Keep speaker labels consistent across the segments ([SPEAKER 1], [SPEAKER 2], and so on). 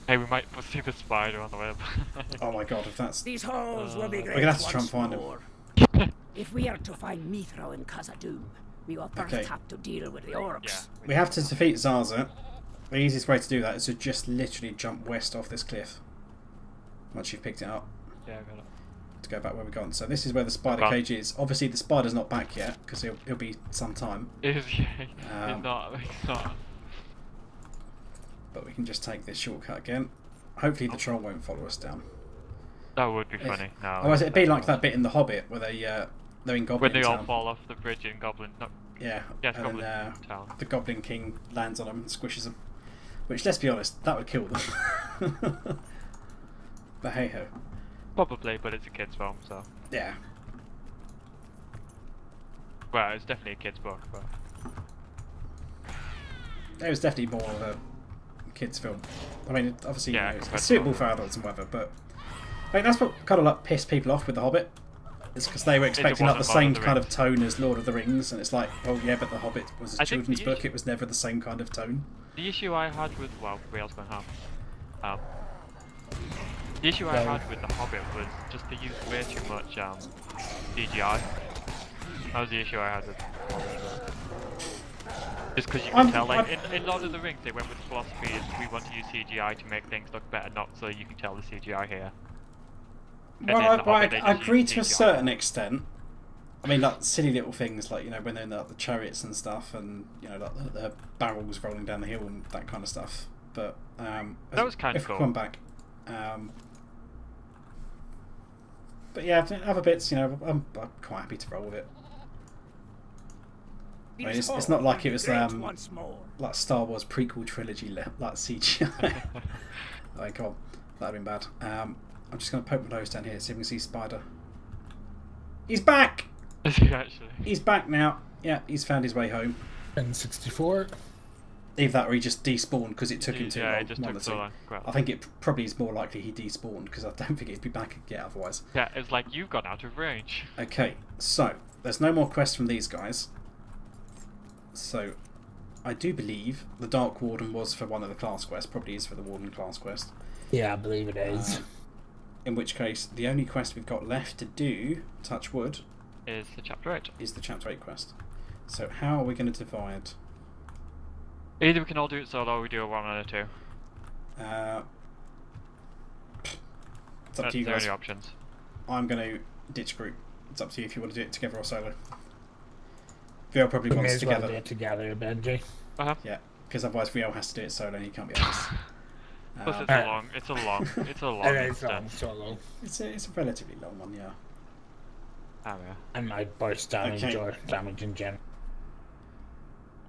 [SPEAKER 1] Hey, we might see the spider on the web.
[SPEAKER 2] Oh my god, if that's...
[SPEAKER 3] These halls will be great.
[SPEAKER 2] We're gonna have to try and find him.
[SPEAKER 3] If we are to find Mithra and Khazad-dûm, we will first have to deal with the orcs.
[SPEAKER 1] Yeah,
[SPEAKER 2] we have to defeat Zaza. The easiest way to do that is to just literally jump west off this cliff. Once you've picked it up.
[SPEAKER 1] Yeah, I got it.
[SPEAKER 2] To go back where we've gone. So this is where the spider cage is. Obviously the spider's not back yet, because it'll be some time.
[SPEAKER 1] It is, yeah. It's not.
[SPEAKER 2] But we can just take this shortcut again. Hopefully the troll won't follow us down.
[SPEAKER 1] That would be funny. No.
[SPEAKER 2] Otherwise it'd be like that bit in The Hobbit where they're in Goblin
[SPEAKER 1] When they all
[SPEAKER 2] Town.
[SPEAKER 1] fall off the bridge in Goblin. No.
[SPEAKER 2] Yeah.
[SPEAKER 1] Yes,
[SPEAKER 2] and
[SPEAKER 1] Goblin
[SPEAKER 2] then,
[SPEAKER 1] Town.
[SPEAKER 2] the Goblin King lands on them and squishes them. Which, let's be honest, that would kill them. But hey ho.
[SPEAKER 1] Probably, but it's a kid's film, so.
[SPEAKER 2] Yeah.
[SPEAKER 1] Well, it's definitely a kid's book, but.
[SPEAKER 2] It was definitely more of a kids' film. I mean, obviously,
[SPEAKER 1] yeah,
[SPEAKER 2] it's suitable for adults and whatever, but I think that's what kind of like pissed people off with The Hobbit. It's because they were expecting like the same kind of tone as Lord of the Rings, and it's like, oh yeah, but The Hobbit was a children's book. It was never the same kind of tone.
[SPEAKER 1] The issue I had with we else going have. The issue I had with The Hobbit was just they used way too much CGI. That was the issue I had with Hobbit. Just because you can tell, like in Lord of the Rings, they went with the philosophy is we want to use CGI to make things look better, not so you can tell the CGI here.
[SPEAKER 2] Well, I agree to a certain extent. I mean, like silly little things like when they're in the chariots and stuff, and like the barrels rolling down the hill and that kind of stuff. But
[SPEAKER 1] that was kind of cool.
[SPEAKER 2] If we come back, but yeah, other bits, I'm quite happy to roll with it. I mean, it's not like it was like Star Wars prequel trilogy like CGI. Like, God, that'd been bad. I'm just going to poke my nose down here, see if we can see Spider. He's back!
[SPEAKER 1] Is he actually?
[SPEAKER 2] He's back now. Yeah, he's found his way home.
[SPEAKER 4] N64.
[SPEAKER 2] Either that or he just despawned because it took him too long.
[SPEAKER 1] Yeah, it just took so long.
[SPEAKER 2] I think it probably is more likely he despawned because I don't think he'd be back yet otherwise.
[SPEAKER 1] Yeah, it's like you've gone out of range.
[SPEAKER 2] Okay, so there's no more quests from these guys. So I do believe the Dark Warden was for one of the class quests. Probably is for the Warden class quest.
[SPEAKER 4] Yeah, I believe it is.
[SPEAKER 2] In which case, the only quest we've got left to do, touch wood,
[SPEAKER 1] is the Chapter 8.
[SPEAKER 2] Is the Chapter 8 quest. So how are we going to divide?
[SPEAKER 1] Either we can all do it solo or we do a 1 and a 2.
[SPEAKER 2] It's up to you guys.
[SPEAKER 1] Only options.
[SPEAKER 2] I'm going to ditch group. It's up to you if you want to do it together or solo. Vio probably wants
[SPEAKER 4] us
[SPEAKER 2] together.
[SPEAKER 4] Well do it together, Benji.
[SPEAKER 2] Yeah, because otherwise Vio has to do it solo and he can't be honest.
[SPEAKER 1] Plus it's a long
[SPEAKER 4] solo.
[SPEAKER 2] It's a relatively long one, yeah.
[SPEAKER 1] Oh yeah.
[SPEAKER 4] And my burst damage or damage in general.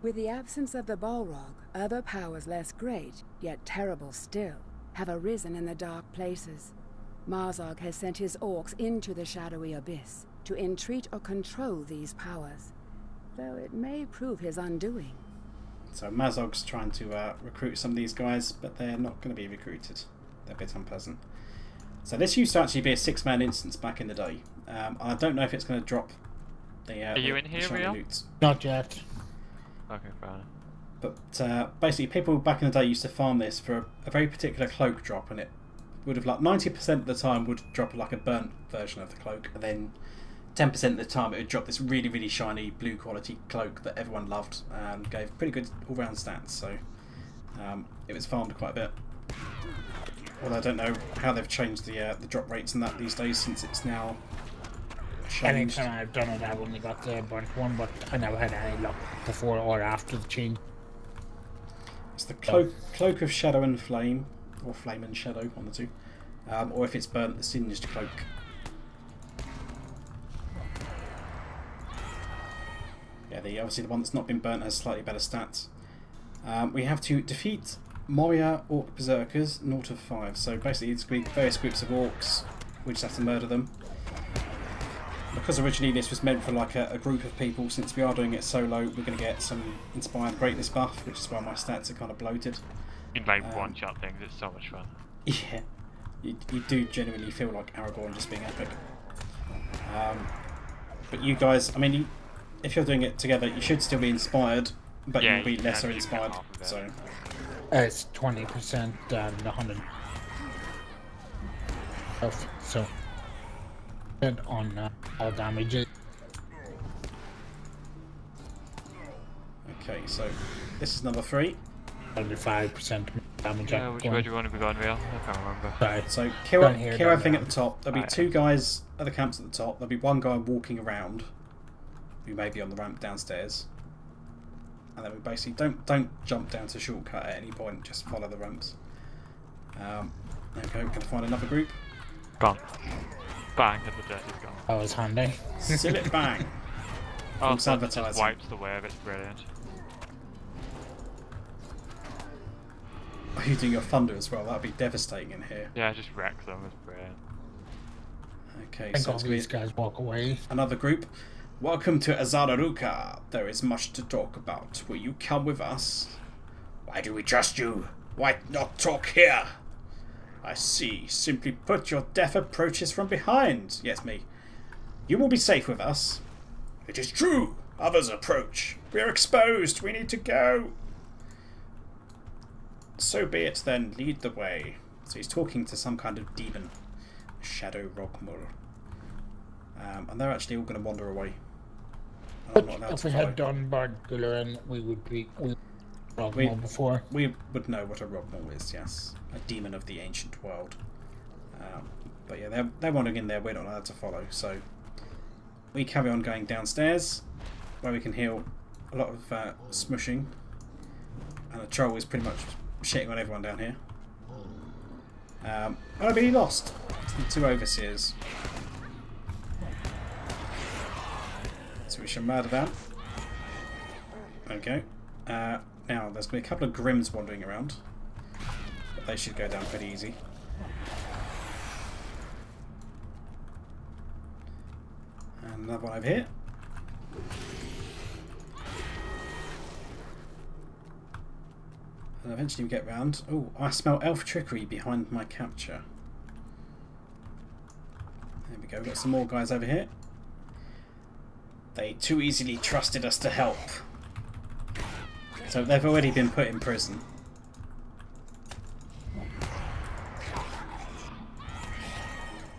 [SPEAKER 5] With the absence of the Balrog, other powers less great, yet terrible still, have arisen in the dark places. Marzog has sent his orcs into the shadowy abyss to entreat or control these powers, though it may prove his undoing.
[SPEAKER 2] So Mazog's trying to recruit some of these guys, but they're not going to be recruited. They're a bit unpleasant. So this used to actually be a 6-man instance back in the day. I don't know if it's going to drop the
[SPEAKER 1] Are you in here, Rio?
[SPEAKER 2] Loots.
[SPEAKER 4] Not yet.
[SPEAKER 1] Okay, fine.
[SPEAKER 2] But basically people back in the day used to farm this for a very particular cloak drop, and it would have like 90% of the time would drop like a burnt version of the cloak, and then 10% of the time it would drop this really, really shiny blue quality cloak that everyone loved and gave pretty good all-round stats. So it was farmed quite a bit. Although I don't know how they've changed the drop rates and that these days, since it's now changed.
[SPEAKER 4] Anytime I've done it, I've only got the burnt one, but I never had any luck before or after the change.
[SPEAKER 2] It's the cloak of shadow and flame, or flame and shadow, one of the two. Or if it's burnt, the singed cloak. Yeah, obviously the one that's not been burnt has slightly better stats. We have to defeat Moria Orc Berserkers, 0 of 5. So basically it's going to be various groups of orcs, we just have to murder them. Because originally this was meant for like a group of people, since we are doing it solo, we're going to get some Inspired Greatness buff, which is why my stats are kind of bloated.
[SPEAKER 1] In like one-shot things, it's so much fun.
[SPEAKER 2] Yeah, you do genuinely feel like Aragorn just being epic. But you guys, I mean, if you're doing it together, you should still be inspired, but you'll be lesser inspired. So
[SPEAKER 4] It's 20% and 100 health, so good on all damages.
[SPEAKER 2] Okay, so this is number 3.
[SPEAKER 4] 75% damage.
[SPEAKER 1] Yeah, which way do you want to be going, Real? I can't remember.
[SPEAKER 4] Sorry.
[SPEAKER 2] So kill
[SPEAKER 4] Down here, down
[SPEAKER 2] everything
[SPEAKER 4] there.
[SPEAKER 2] at the top. There'll be
[SPEAKER 1] Right.
[SPEAKER 2] 2 guys at the camps at the top. There'll be 1 guy walking around, who may be on the ramp downstairs. And then we basically don't jump down to shortcut at any point. Just follow the ramps. There we go. We're gonna find another group.
[SPEAKER 1] Gone. Bang, and the dirt is gone.
[SPEAKER 4] That was handy.
[SPEAKER 2] Seal it bang.
[SPEAKER 1] Oh,
[SPEAKER 2] False
[SPEAKER 1] so it
[SPEAKER 2] advertising.
[SPEAKER 1] just wipes the wave, it's brilliant.
[SPEAKER 2] Are you doing your thunder as well? That'd be devastating in here.
[SPEAKER 1] Yeah, just wreck them, it's brilliant.
[SPEAKER 2] Okay,
[SPEAKER 4] I think
[SPEAKER 2] so
[SPEAKER 4] all
[SPEAKER 2] it's gonna
[SPEAKER 4] these
[SPEAKER 2] be
[SPEAKER 4] guys walk away.
[SPEAKER 2] another group. Welcome to Azararuka. There is much to talk about. Will you come with us? Why do we trust you? Why not talk here? I see. Simply put, your death approaches from behind. Yes, me. You will be safe with us. It is true. Others approach. We are exposed. We need to go. So be it then. Lead the way. So he's talking to some kind of demon. Shadow Rogmul. And they're actually all going to wander away. And I'm
[SPEAKER 4] But
[SPEAKER 2] not allowed
[SPEAKER 4] if
[SPEAKER 2] to
[SPEAKER 4] we
[SPEAKER 2] follow.
[SPEAKER 4] had done Balthelion, we would be
[SPEAKER 2] We-
[SPEAKER 4] before.
[SPEAKER 2] We would know what a Rogmul is, yes. A demon of the ancient world. But yeah, they're wandering in there, we're not allowed to follow, so we carry on going downstairs, where we can hear a lot of smushing, and the troll is pretty much shitting on everyone down here. I really lost the 2 overseers. So we shall murder them. Okay. Now, there's going to be a couple of Grims wandering around. But they should go down pretty easy. And another one over here. And eventually we get round. Oh, I smell elf trickery behind my capture. There we go, we've got some more guys over here. They too easily trusted us to help. So they've already been put in prison.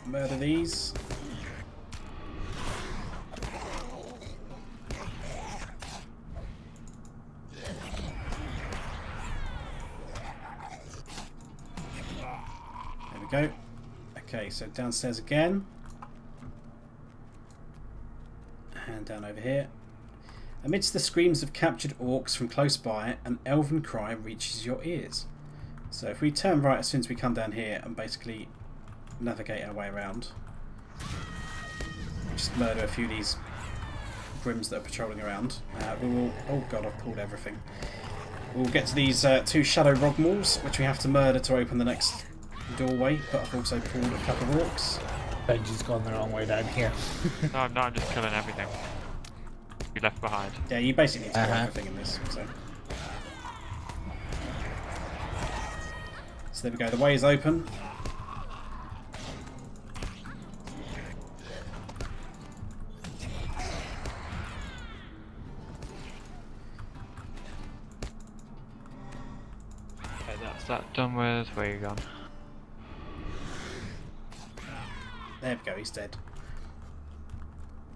[SPEAKER 2] Murder these. There we go. Okay, so downstairs again. And down over here. Amidst the screams of captured orcs from close by, an elven cry reaches your ears. So if we turn right as soon as we come down here and basically navigate our way around, just murder a few of these Grims that are patrolling around, we will... Oh god, I've pulled everything. We'll get to these 2 Shadow Rogmuls, which we have to murder to open the next doorway, but I've also pulled a couple of orcs.
[SPEAKER 4] Benji's gone the wrong way down here.
[SPEAKER 1] No, I'm not, I'm just killing everything. You left behind.
[SPEAKER 2] Yeah, you basically need to kill
[SPEAKER 4] Uh-huh.
[SPEAKER 2] everything in this. So there we go, the way is open.
[SPEAKER 1] Okay, that's that done with. Where you gone?
[SPEAKER 2] There we go, he's dead.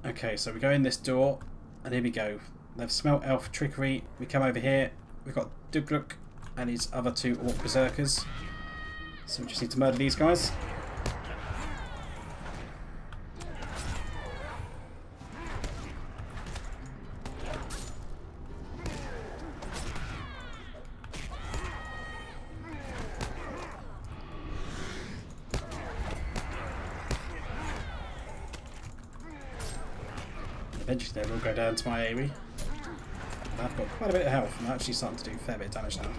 [SPEAKER 2] Okay, so we go in this door, and here we go. They've smelt elf trickery. We come over here. We've got Dugluk and his other 2 orc berserkers. So we just need to murder these guys. Eventually they will go down to my AoE. I've got quite a bit of health. I'm actually starting to do a fair bit of damage now.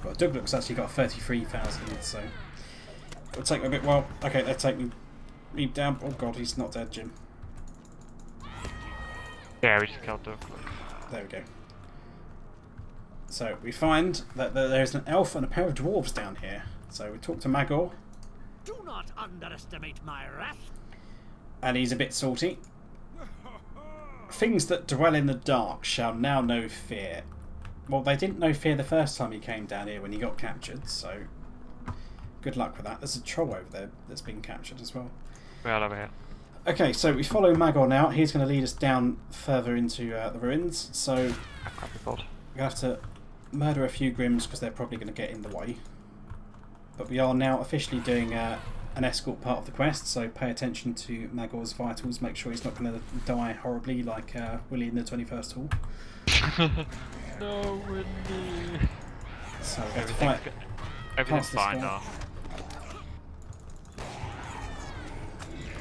[SPEAKER 2] Well, Douglas actually got 33,000, so it'll take me a bit while. Okay, they'll take me down. Oh god, he's not dead, Jim.
[SPEAKER 1] Yeah, we just killed Duck.
[SPEAKER 2] There we go. So we find that there's an elf and a pair of dwarves down here. So we talk to Magor,
[SPEAKER 3] Do not underestimate my wrath.
[SPEAKER 2] and he's a bit salty. Things that dwell in the dark shall now know fear. Well, they didn't know fear the first time he came down here when he got captured, so good luck with that. There's a troll over there that's been captured as well.
[SPEAKER 1] Well, over here.
[SPEAKER 2] Okay, so we follow Magor now. He's going to lead us down further into the ruins. So we're going to have to murder a few Grims because they're probably going to get in the way. But we are now officially doing an escort part of the quest, so pay attention to Magor's vitals. Make sure he's not going to die horribly like Willie in the 21st Hall.
[SPEAKER 1] No, Willie.
[SPEAKER 2] So we have to fight.
[SPEAKER 1] Everything's fine now.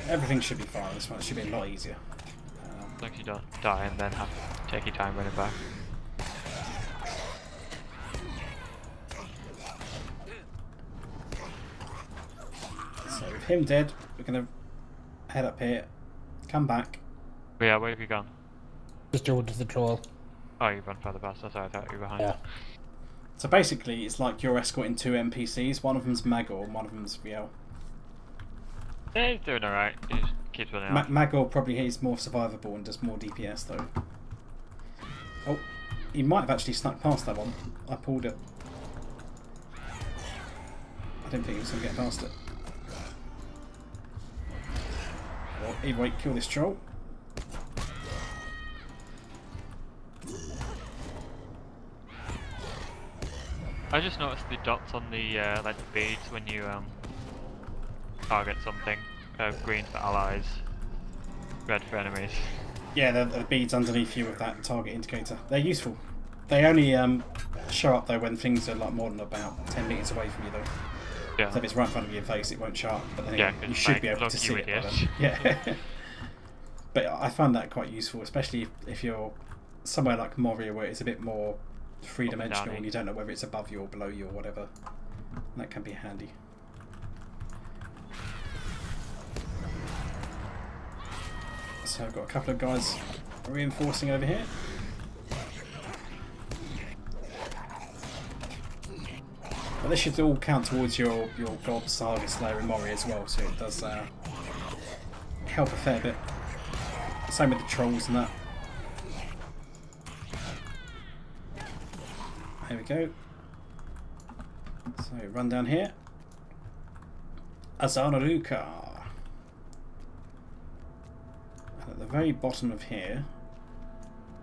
[SPEAKER 2] Everything should be fine. This one should be a lot easier.
[SPEAKER 1] As long as you don't die and then have to take your time running back.
[SPEAKER 2] So with him dead, we're going to head up here, come back.
[SPEAKER 1] Yeah, where have you gone?
[SPEAKER 4] Just towards the troll.
[SPEAKER 1] Oh, you've run further past. That's why I thought you were behind.
[SPEAKER 4] Yeah.
[SPEAKER 2] So basically, it's like you're escorting two NPCs. One of them's Magor and one of them's Riel.
[SPEAKER 1] Yeah, he's doing alright. He just keeps running out.
[SPEAKER 2] Magor probably is more survivable and does more DPS though. Oh, he might have actually snuck past that one. I pulled it. I didn't think he was going to get past it. Well, either way, kill this troll.
[SPEAKER 1] I just noticed the dots on the like the beads when you target something. Green for allies, red for enemies.
[SPEAKER 2] Yeah, the beads underneath you with that target indicator. They're useful. They only show up though when things are like more than about 10 meters away from you though.
[SPEAKER 1] Yeah.
[SPEAKER 2] So if it's right in front of your face, it won't show up. But then
[SPEAKER 1] Yeah,
[SPEAKER 2] you should be able to see it. By then. Yeah. But I find that quite useful, especially if you're somewhere like Moria where it's a bit more three-dimensional and you don't know whether it's above you or below you or whatever. That can be handy. So I've got a couple of guys reinforcing over here. But this should all count towards your God Saga Slayer in Moria as well, so it does help a fair bit. Same with the trolls and that. There we go. So run down here. Azanaruka. And at the very bottom of here,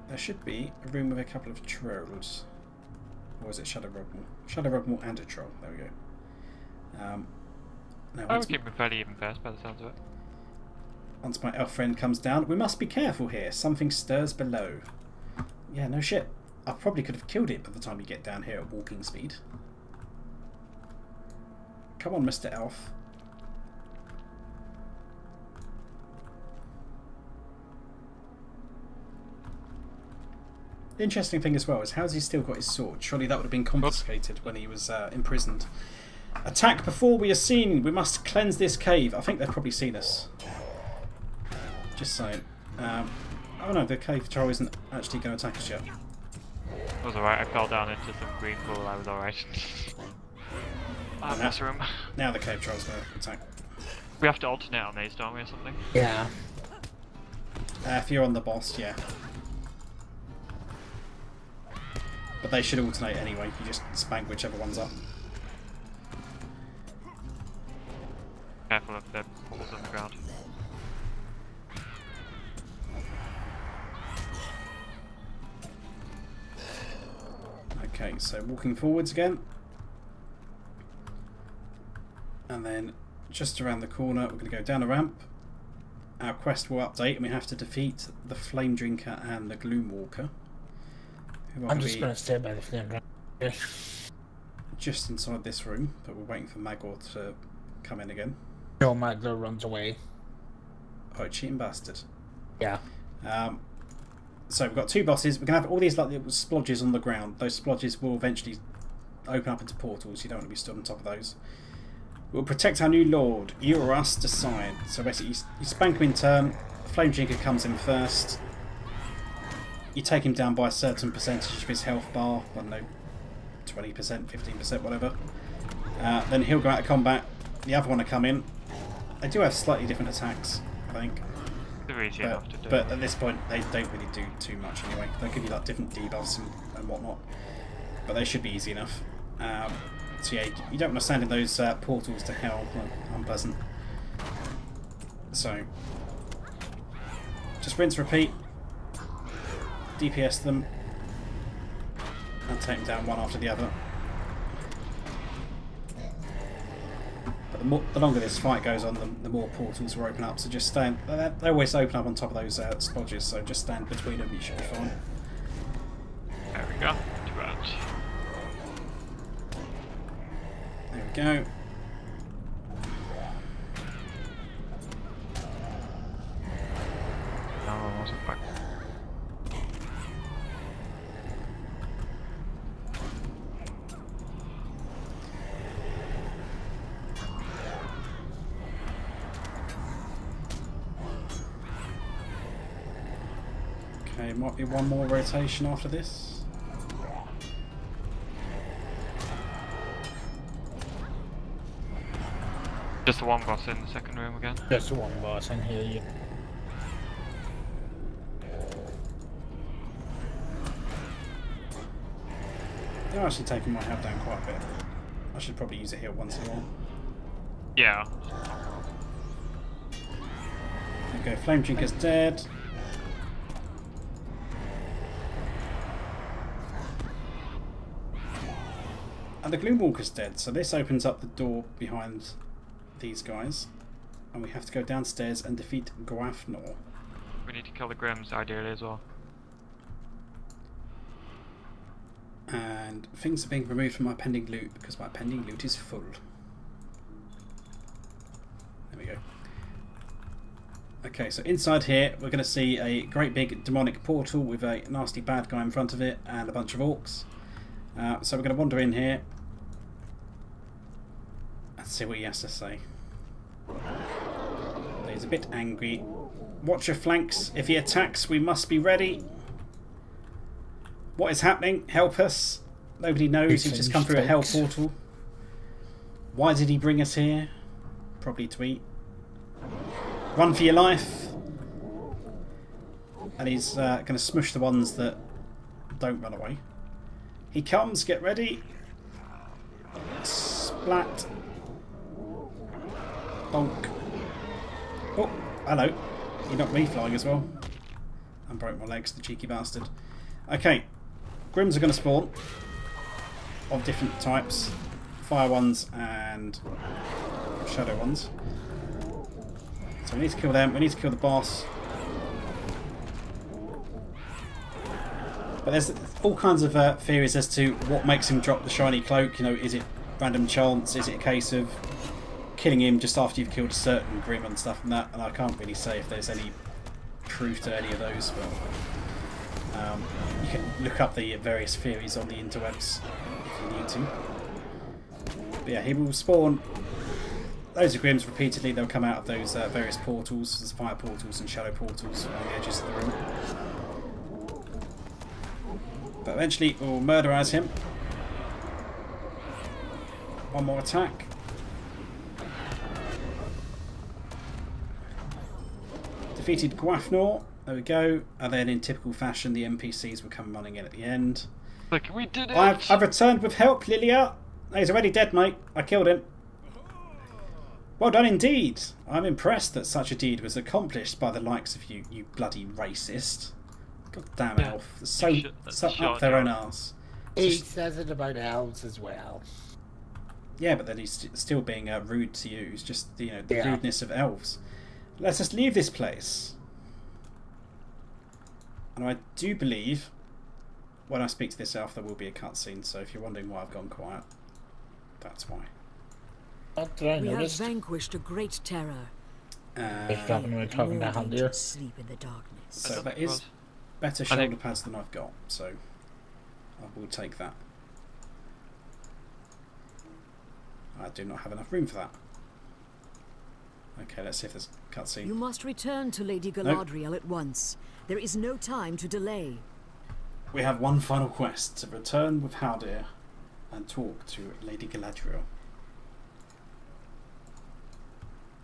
[SPEAKER 2] there should be a room with a couple of trolls. Or is it Shadow Rugmore? Shadow Rugmore and a troll. There we go. Now
[SPEAKER 1] I would keep him fairly even first by the sounds of it.
[SPEAKER 2] Once my elf friend comes down, we must be careful here. Something stirs below. Yeah, no shit. I probably could have killed it by the time you get down here at walking speed. Come on, Mr. Elf. The interesting thing as well is how's he still got his sword? Surely that would have been confiscated when he was imprisoned. Attack before we are seen. We must cleanse this cave. I think they've probably seen us. Just saying. Oh no, the cave troll isn't actually going to attack us yet.
[SPEAKER 1] I was alright, I fell down into some green pool, I was alright. That's room.
[SPEAKER 2] Now the cave troll's going to attack.
[SPEAKER 1] We have to alternate on these, don't we, or something?
[SPEAKER 4] Yeah.
[SPEAKER 2] If you're on the boss, yeah. But they should alternate anyway, you just spank whichever one's up.
[SPEAKER 1] Careful of the pools on the ground.
[SPEAKER 2] Okay, so walking forwards again. And then just around the corner, we're going to go down a ramp. Our quest will update and we have to defeat the Flame Drinker and the Gloom Walker.
[SPEAKER 4] I'm just going to stay by the Flame Drinker.
[SPEAKER 2] Just inside this room, but we're waiting for Magor to come in again.
[SPEAKER 4] No, Magor runs away.
[SPEAKER 2] Oh, cheating bastard.
[SPEAKER 4] Yeah.
[SPEAKER 2] So we've got two bosses. We're going to have all these like little splodges on the ground. Those splodges will eventually open up into portals. You don't want to be stood on top of those. We'll protect our new lord. You or us decide. So basically you spank him in turn. Flame Drinker comes in first. You take him down by a certain percentage of his health bar. I don't know, 20%, 15%, whatever. Then he'll go out of combat. The other one will come in. They do have slightly different attacks, I think.
[SPEAKER 1] They're easy enough to do.
[SPEAKER 2] But at this point, they don't really do too much anyway. They'll give you like different debuffs and whatnot, but they should be easy enough. So yeah, you don't want to stand in those portals to hell. Unpleasant. So just rinse, repeat, DPS them, and take them down one after the other. But the longer this fight goes on, the more portals will open up. So just stand. They always open up on top of those spodges. So just stand between them. You should be fine.
[SPEAKER 1] There we go. Too much.
[SPEAKER 2] There we go.
[SPEAKER 1] No, I wasn't back.
[SPEAKER 2] Okay, might be one more rotation after this.
[SPEAKER 1] Just the one boss in the second room again.
[SPEAKER 4] Just one boss in here. You.
[SPEAKER 2] They're actually taking my health down quite a bit. I should probably use a heal once in a while.
[SPEAKER 1] Yeah.
[SPEAKER 2] Okay, Flame Drinker's dead. And the Gloomwalker's dead, so this opens up the door behind these guys. And we have to go downstairs and defeat Gwafnor.
[SPEAKER 1] We need to kill the Grims ideally as well.
[SPEAKER 2] And things are being removed from my pending loot because my pending loot is full. There we go. Okay, so inside here we're going to see a great big demonic portal with a nasty bad guy in front of it and a bunch of orcs. So we're going to wander in here and see what he has to say. He's a bit angry. Watch your flanks. If he attacks, we must be ready. What is happening? Help us. Nobody knows. He's just come through a hell portal. Why did he bring us here? Probably to eat. Run for your life. And he's going to smush the ones that don't run away. He comes. Get ready. Splat. Bonk. Oh, hello. He knocked me flying as well. And broke my legs, the cheeky bastard. Okay. Grims are going to spawn. Of different types. Fire ones and shadow ones. So we need to kill them. We need to kill the boss. But there's all kinds of theories as to what makes him drop the shiny cloak. You know, is it random chance? Is it a case of killing him just after you've killed a certain Grim and stuff and that? And I can't really say if there's any truth to any of those. But you can look up the various theories on the interwebs if you need to. But yeah, he will spawn loads of Grims repeatedly. They'll come out of those various portals. There's fire portals and shadow portals around the edges of the room. But eventually we'll murderize him. One more attack. Defeated Gwafnor. There we go. And then in typical fashion the NPCs will come running in at the end.
[SPEAKER 1] Look, we did it!
[SPEAKER 2] I've returned with help, Lilia. He's already dead, mate. I killed him. Well done indeed. I'm impressed that such a deed was accomplished by the likes of you, you bloody racist. God damn elf. So up their own arse.
[SPEAKER 4] He says it about elves as well.
[SPEAKER 2] Yeah, but then he's still being rude to you. It's just, you know, the rudeness of elves. Let us leave this place. And I do believe when I speak to this elf there will be a cutscene, so if you're wondering why I've gone quiet, that's why.
[SPEAKER 3] We have vanquished a great terror.
[SPEAKER 4] We're talking about Haldir.
[SPEAKER 3] Sleep in the darkness.
[SPEAKER 2] So that is better shoulder pads than I've got, so I will take that. I do not have enough room for that. Okay, let's see if there's a cutscene.
[SPEAKER 3] You must return to Lady Galadriel at once. There is no time to delay.
[SPEAKER 2] We have one final quest, to return with Haldir and talk to Lady Galadriel.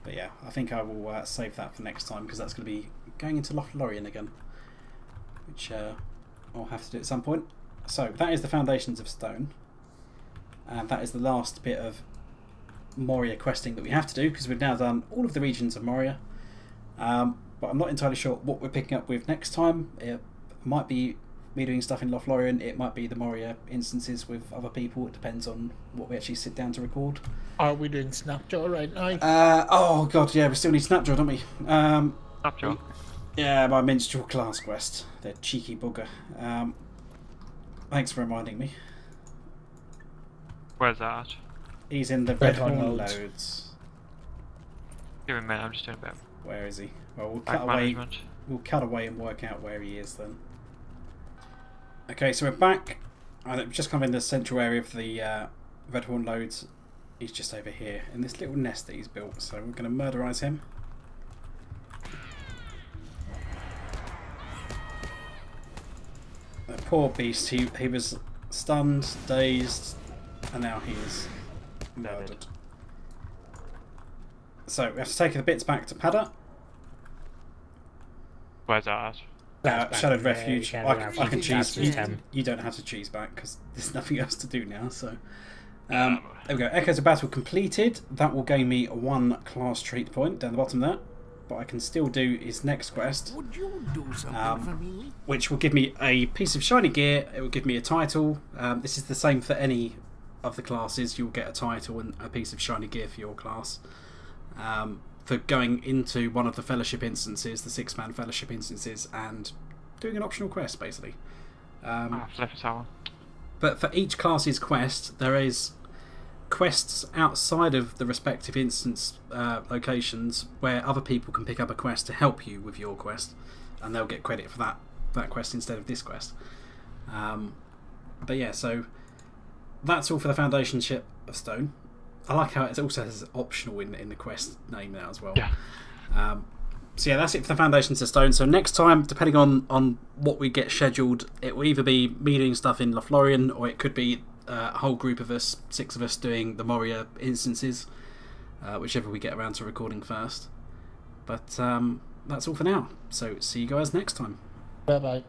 [SPEAKER 2] But yeah, I think I will save that for next time because that's going to be going into Laurelin again, which I'll have to do at some point. So that is the Foundations of Stone, and that is the last bit of Moria questing that we have to do, because we've now done all of the regions of Moria. But I'm not entirely sure what we're picking up with next time. It might be me doing stuff in Lothlorien, it might be the Moria instances with other people. It depends on what we actually sit down to record.
[SPEAKER 4] Are we doing Snapjaw right now?
[SPEAKER 2] Oh god, yeah, we still need Snapjaw, don't we?
[SPEAKER 1] Snapjaw?
[SPEAKER 2] Yeah, my minstrel class quest. The cheeky bugger. Thanks for reminding me.
[SPEAKER 1] Where's that at?
[SPEAKER 2] He's in the Redhorn Loads.
[SPEAKER 1] Give me a minute, I'm just doing a bit.
[SPEAKER 2] Where is he? Well, we'll
[SPEAKER 1] Back
[SPEAKER 2] cut away.
[SPEAKER 1] management.
[SPEAKER 2] We'll cut away and work out where he is then. Okay, so we're back. I've just come in the central area of the Redhorn Loads. He's just over here in this little nest that he's built. So we're going to murderize him. The poor beast. He was stunned, dazed, and now he is murdered. So we have to take the bits back to Padda.
[SPEAKER 1] Where's that at?
[SPEAKER 2] Shadowed Refuge. I can choose.
[SPEAKER 4] That's
[SPEAKER 2] You don't have to choose back because there's nothing else to do now. So there we go. Echoes of Battle completed. That will gain me 1 class trait point down the bottom there. But I can still do his next quest,
[SPEAKER 3] Would you do something for me?
[SPEAKER 2] which will give me a piece of shiny gear. It will give me a title. This is the same for any of the classes. You'll get a title and a piece of shiny gear for your class. For going into one of the Fellowship instances, the 6-man Fellowship instances, and doing an optional quest, basically.
[SPEAKER 1] Flip a tower.
[SPEAKER 2] But for each class's quest, there is quests outside of the respective instance locations where other people can pick up a quest to help you with your quest, and they'll get credit for that quest instead of this quest. But yeah, so that's all for the Foundation Ship of Stone. I like how it also has optional in the quest name now as well.
[SPEAKER 1] Yeah.
[SPEAKER 2] So yeah, that's it for the Foundations of Stone. So next time, depending on what we get scheduled, it will either be me doing stuff in Lothlorien, or it could be a whole group of us, 6 of us, doing the Moria instances, whichever we get around to recording first. But that's all for now. So see you guys next time.
[SPEAKER 4] Bye bye.